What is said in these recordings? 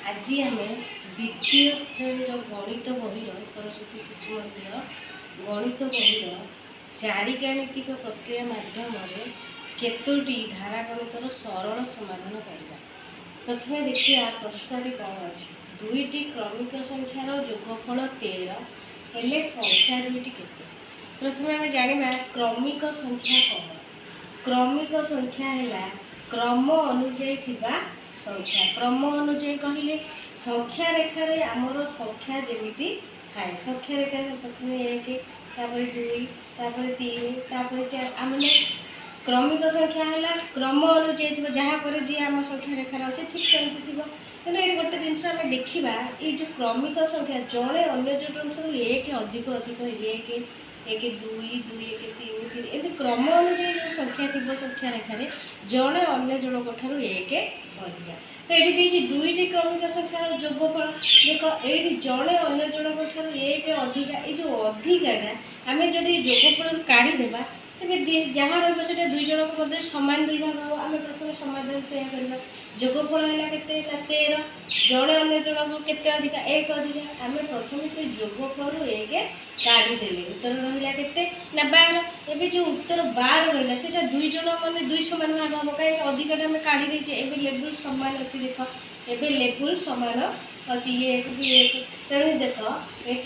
आज आम द्वितीय श्रेणी गणित बही सरस्वती शिशु मंदिर गणित बही चारि गाणितिक प्रक्रिया माध्यम केतोटी धारा गणितर सरल समाधान करवा। प्रथमे देखिए प्रश्न कौन अच्छे दुईटी क्रमिक संख्यार जोगफल 13 हेले संख्या दुईटी केते। प्रथमे आम जाना क्रमिक संख्या कौन। क्रमिक संख्या है क्रम अनुजाई थिबा संख्या। क्रम अनुजाई कहले संख्या रेखार आमर संख्या जमी थाए। संख्या रेखा प्रथम 1 तापर 2 तापर 3 तापर 4 आम क्रमिक संख्या है क्रम अनुजाई थी जहाँपर जी आम संख्या रेखार अच्छे ठीक सेमती थी। तेना ये गोटे जिनस आम देखा ये जो क्रमिक संख्या जड़े अन्य जो एक अधिक अधिक 1 1 2 2 1 3 3 एमती क्रम अनुजाई जो संख्या थी संख्या रेखार जड़े अन्य जनक ठार 1 अधिका। तो ये दुईटी क्रमिक संख्यार जोगफल देख ये जड़े अन्य जनक ठार 1 अधिका ये जो अधिकाटा आम जब जोगफल काढ़ीदेवा तेज जहाँ रहा दुई जनक मध्य सामान दुई भाग हम आम प्रथम समाधान से करवा। जोगफल है के 13 जड़े अन्य जनक के अधिका 1 अधिका आम प्रथम से जोगफल 1 काढ़ीदेले उत्तर रहा के 12। एवं जो उत्तर 12 रहा है दुई जन मैंने दुई सामान भाग हम कहीं अधिकाटा आम काढ़ीदे एवं लेवल सामान अच्छी देख एवं लेवल सामान अच्छी ये तेणु देख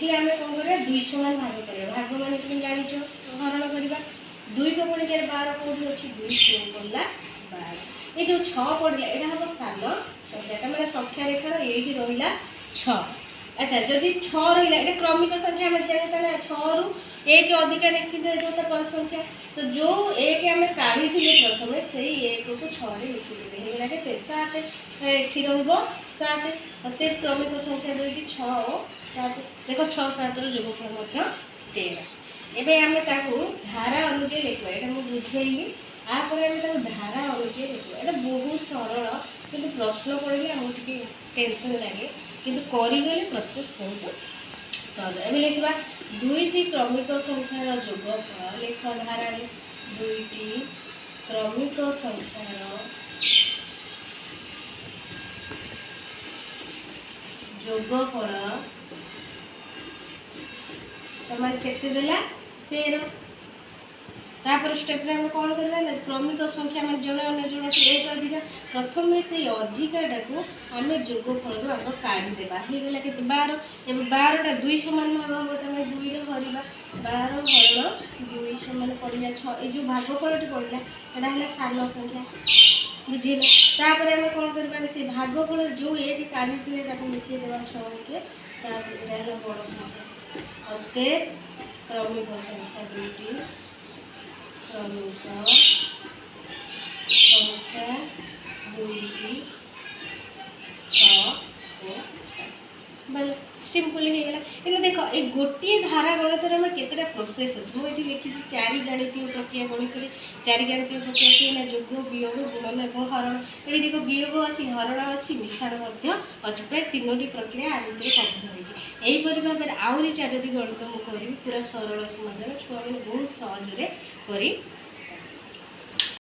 ये आम कौन कर दुई सामान भाग कर भाग मान तुम जाच हरण करवा। 2 को पढ़ 12 कौटी अच्छी 2 पड़ा 12 ये जो 6 पड़ा यहाँ हम सान संख्या मैंने संख्या रेखार ये रहा 6। अच्छा जदि 6 रहा ये क्रमिक संख्या आम जाना 6 रु 1 अधिका निश्चित हो बड़ संख्या। तो जो 1 आम काढ़ी प्रथम से 1 को 6 मिशिदेले होगा के 7 ये रहा 7 क्रमिक संख्या दुईटी 6 और 7 देख 6 7 जोगफल 13। एवं आम धारा अनुजाई लिखा यहाँ मुझे बुझेली आपर आम धारा अनुजाई लिखा यहाँ बहुत सरल कि प्रश्न पढ़े आमको टेंशन लगे किंतु करगले प्रोसेस बहुत सहज। एवं लिखा दुईटी क्रमिक संख्यार जोगफल लिख धारा दुईटी क्रमिक संख्यार जोगफल समान केते देला 13। तापर स्टेप रे हम कौन करवा क्रमिक संख्या में जड़े अन्य जन 1 अधिका प्रथम से अधिकाटा को आम जोगफल आग काढ़ीदेवा होगा के 12। एवं 12टा 2 सामान भाग हम तुम 2 हरवा 12 हरण 2 सामान पड़ा 6 ये जो भागफल पड़ा यहाँ है सान संख्या बुझेगा। तापर आम कौन करवा से भागफल जो 1 काढ़ी मिसेदेवा 6 के 7 यहाँ बड़ संख्या अतएव क्रमिक संख्या दुईटी क्रमिक संख्या दुईटी 6 बोले सिंपल होगा। कि देख ये गोटे धारा गणित में केतटा प्रोसेस अच्छे मुझे लिखी 4 गाणितिक प्रक्रिया गणित में 4 गाणितिक प्रक्रिया कि जोग वियोग गुणन और हरण ये देख वियोग अच्छी हरण अच्छी मिश्रण अच्छी प्राय 3टी प्रक्रिया आ भितर काढ़ी यहीपरि भाव में आहरी 4टी गणित मुझे पूरा सरल समाधान छुआ मैंने बहुत सहजरे करि